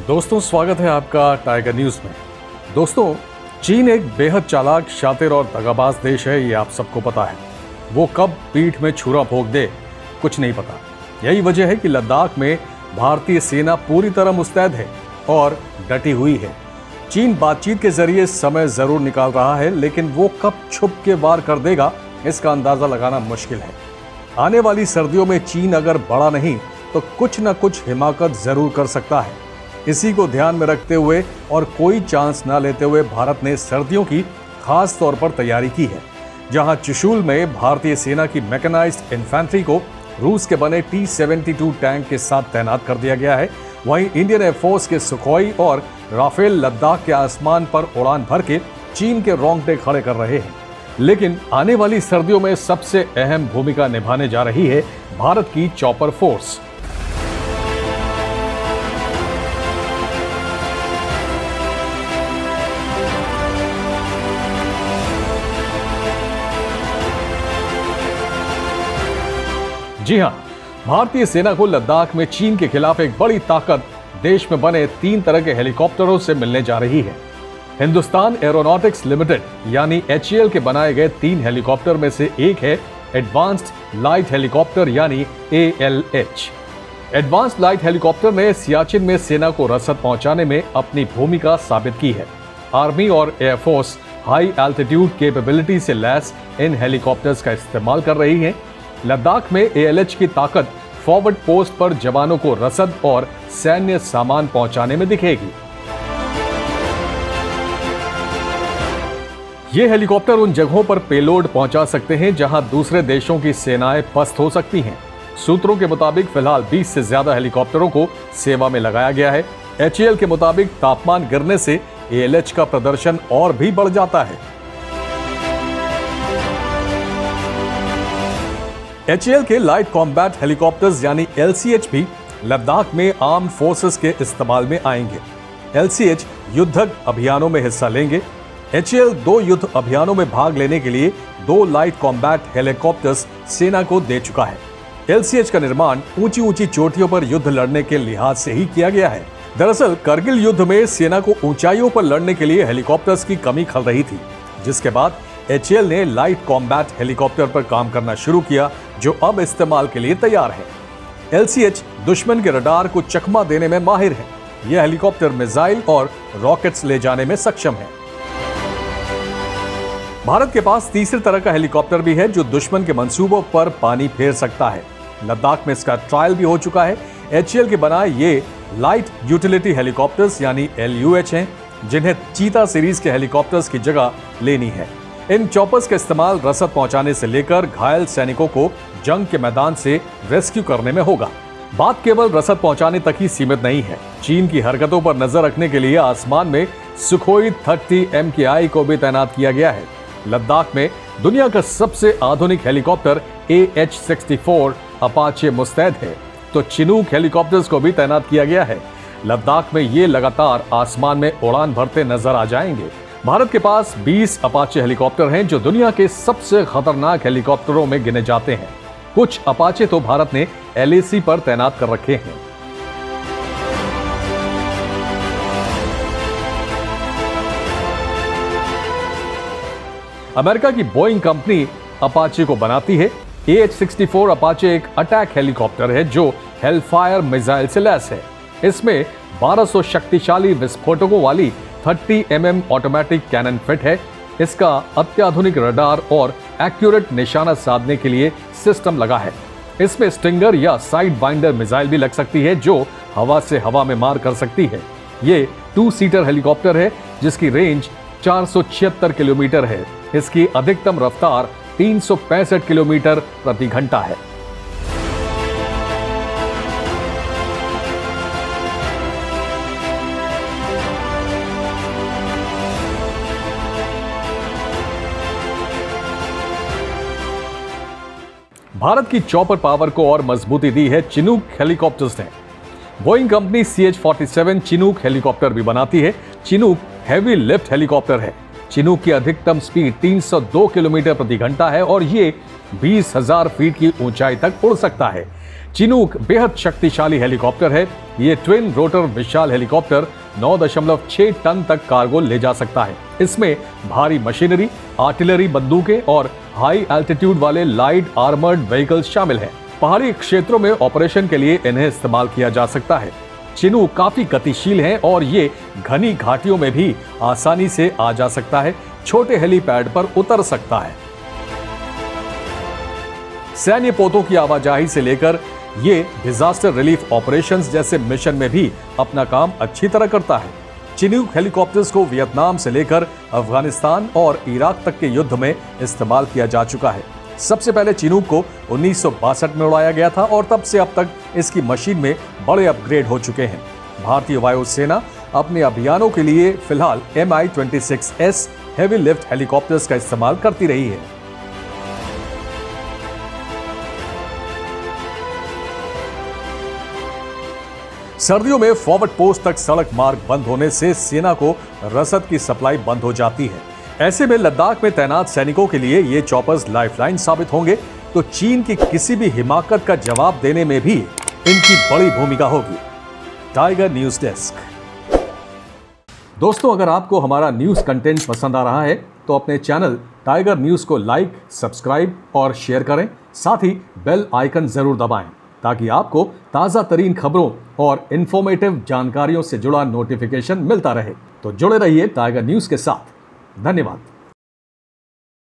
दोस्तों, स्वागत है आपका टाइगर न्यूज में। दोस्तों, चीन एक बेहद चालाक, शातिर और दगाबाज देश है, ये आप सबको पता है। वो कब पीठ में छुरा भोंक दे कुछ नहीं पता। यही वजह है कि लद्दाख में भारतीय सेना पूरी तरह मुस्तैद है और डटी हुई है। चीन बातचीत के जरिए समय जरूर निकाल रहा है, लेकिन वो कब छुप के वार कर देगा इसका अंदाजा लगाना मुश्किल है। आने वाली सर्दियों में चीन अगर बड़ा नहीं तो कुछ न कुछ हिमाकत जरूर कर सकता है। इसी को ध्यान में रखते हुए और कोई चांस न लेते हुए भारत ने सर्दियों की खास तौर पर तैयारी की है। जहां चुशूल में भारतीय सेना की मैकेनाइज्ड इन्फेंट्री को रूस के बने T-72 टैंक के साथ तैनात कर दिया गया है, वहीं इंडियन एयरफोर्स के सुखोई और राफेल लद्दाख के आसमान पर उड़ान भर के चीन के रोंगटे खड़े कर रहे हैं। लेकिन आने वाली सर्दियों में सबसे अहम भूमिका निभाने जा रही है भारत की चॉपर फोर्स। जी हां, भारतीय सेना को लद्दाख में चीन के खिलाफ एक बड़ी ताकत देश में बने 3 तरह के हेलीकॉप्टरों से मिलने जा रही है। हिंदुस्तान एरोनॉटिक्स लिमिटेड यानी HAL के बनाए गए 3 हेलीकॉप्टर में से एक है एडवांस्ड लाइट हेलीकॉप्टर यानी ALH। एडवांस्ड लाइट हेलीकॉप्टर ने सियाचिन में सेना को रसद पहुंचाने में अपनी भूमिका साबित की है। आर्मी और एयरफोर्स हाई एल्टीट्यूड कैपेबिलिटी से लैस इन हेलीकॉप्टर्स का इस्तेमाल कर रही है। लद्दाख में ALH की ताकत फॉरवर्ड पोस्ट पर जवानों को रसद और सैन्य सामान पहुंचाने में दिखेगी। ये हेलीकॉप्टर उन जगहों पर पेलोड पहुंचा सकते हैं जहां दूसरे देशों की सेनाएं पस्त हो सकती हैं। सूत्रों के मुताबिक फिलहाल 20 से ज्यादा हेलीकॉप्टरों को सेवा में लगाया गया है। HAL के मुताबिक तापमान गिरने से ALH का प्रदर्शन और भी बढ़ जाता है। HAL के लाइट कॉम्बैट हेलीकॉप्टर्स यानी LCH भी लद्दाख में आर्म फोर्सेस के इस्तेमाल में आएंगे। LCH युद्धक अभियानों में हिस्सा लेंगे। HAL 2 युद्ध अभियानों में भाग लेने के लिए 2 लाइट कॉम्बैट हेलीकॉप्टर्स सेना को दे चुका है। LCH का निर्माण ऊंची ऊंची चोटियों पर युद्ध लड़ने के लिहाज से ही किया गया है। दरअसल करगिल युद्ध में सेना को ऊंचाइयों पर लड़ने के लिए हेलीकॉप्टर्स की कमी खल रही थी, जिसके बाद HAL ने लाइट कॉम्बैट हेलीकॉप्टर पर काम करना शुरू किया, जो अब इस्तेमाल के लिए तैयार है। LCH दुश्मन के रडार को चकमा देने में माहिर है। यह हेलीकॉप्टर मिसाइल और रॉकेट्स ले जाने में सक्षम है। भारत के पास तीसरे तरह का हेलीकॉप्टर भी है जो दुश्मन के मंसूबों पर पानी फेर सकता है। लद्दाख में इसका ट्रायल भी हो चुका है। HAL के बनाए ये लाइट यूटिलिटी हेलीकॉप्टर्स यानी LUH हैं, जिन्हें चीता सीरीज के हेलीकॉप्टर्स की जगह लेनी है। इन चॉपर्स का इस्तेमाल रसद पहुंचाने से लेकर घायल सैनिकों को जंग के मैदान से रेस्क्यू करने में होगा। बात केवल रसद पहुंचाने तक ही सीमित नहीं है। चीन की हरकतों पर नजर रखने के लिए आसमान में सुखोई 30 MKI को भी तैनात किया गया है। लद्दाख में दुनिया का सबसे आधुनिक हेलीकॉप्टर AH-64 अपाचे मुस्तैद है, तो चिनूक हेलीकॉप्टर्स को भी तैनात किया गया है। लद्दाख में ये लगातार आसमान में उड़ान भरते नजर आ जाएंगे। भारत के पास 20 अपाचे हेलीकॉप्टर हैं जो दुनिया के सबसे खतरनाक हेलीकॉप्टरों में गिने जाते हैं। कुछ अपाचे तो भारत ने LAC पर तैनात कर रखे हैं। अमेरिका की बोइंग कंपनी अपाचे को बनाती है। AH-64 अपाचे एक अटैक हेलीकॉप्टर है जो हेलफायर मिसाइल से लैस है। इसमें 1200 शक्तिशाली विस्फोटकों वाली 30 mm ऑटोमेटिक कैनन फिट है। इसका अत्याधुनिक रडार और एक्यूरेट निशाना साधने के लिए सिस्टम लगा है। इसमें स्टिंगर या साइड बाइंडर मिसाइल भी लग सकती है जो हवा से हवा में मार कर सकती है। ये 2 सीटर हेलीकॉप्टर है जिसकी रेंज 476 किलोमीटर है। इसकी अधिकतम रफ्तार 365 किलोमीटर प्रति घंटा है। भारत की चॉपर पावर को और मजबूती दी है चिनूक हेलीकॉप्टर्स ने। Boeing company CH-47 Chinook helicopter भी बनाती है। चिनूक हैवी लिफ्ट हेलीकॉप्टर है। चिनूक की अधिकतम स्पीड 302 किलोमीटर प्रति घंटा है और ये 20,000 फीट की ऊंचाई तक उड़ सकता है। चिनूक बेहद शक्तिशाली हेलीकॉप्टर है। ये ट्विन रोटर विशाल हेलीकॉप्टर 9.6 टन तक कार्गो ले जा सकता है। इसमें भारी मशीनरी, आर्टिलरी बंदूकें और हाई एल्टीट्यूड वाले लाइट आर्मर्ड व्हीकल्स शामिल हैं। पहाड़ी क्षेत्रों में ऑपरेशन के लिए इन्हें इस्तेमाल किया जा सकता है। चिनूक काफी गतिशील हैं और ये घनी घाटियों में भी आसानी से आ जा सकता है, छोटे हेलीपैड पर उतर सकता है। सैन्य पोतों की आवाजाही से लेकर ये डिजास्टर रिलीफ ऑपरेशंस जैसे मिशन में भी अपना काम अच्छी तरह करता है। चिनूक हेलीकॉप्टर्स को वियतनाम से लेकर अफगानिस्तान और इराक तक के युद्ध में इस्तेमाल किया जा चुका है। सबसे पहले चिनूक को 1962 में उड़ाया गया था और तब से अब तक इसकी मशीन में बड़े अपग्रेड हो चुके हैं। भारतीय वायुसेना अपने अभियानों के लिए फिलहाल Mi-26S हेवी लिफ्ट हेलीकॉप्टर्स का इस्तेमाल करती रही है। सर्दियों में फॉरवर्ड पोस्ट तक सड़क मार्ग बंद होने से सेना को रसद की सप्लाई बंद हो जाती है। ऐसे में लद्दाख में तैनात सैनिकों के लिए ये चॉपर्स लाइफलाइन साबित होंगे, तो चीन की किसी भी हिमाकत का जवाब देने में भी इनकी बड़ी भूमिका होगी। Tiger news desk. दोस्तों, अगर आपको हमारा न्यूज कंटेंट पसंद आ रहा है तो अपने चैनल टाइगर न्यूज को लाइक, सब्सक्राइब और शेयर करें। साथ ही बेल आइकन जरूर दबाएं ताकि आपको ताज़ा तरीन खबरों और इंफॉर्मेटिव जानकारियों से जुड़ा नोटिफिकेशन मिलता रहे। तो जुड़े रहिए टाइगर न्यूज के साथ। धन्यवाद।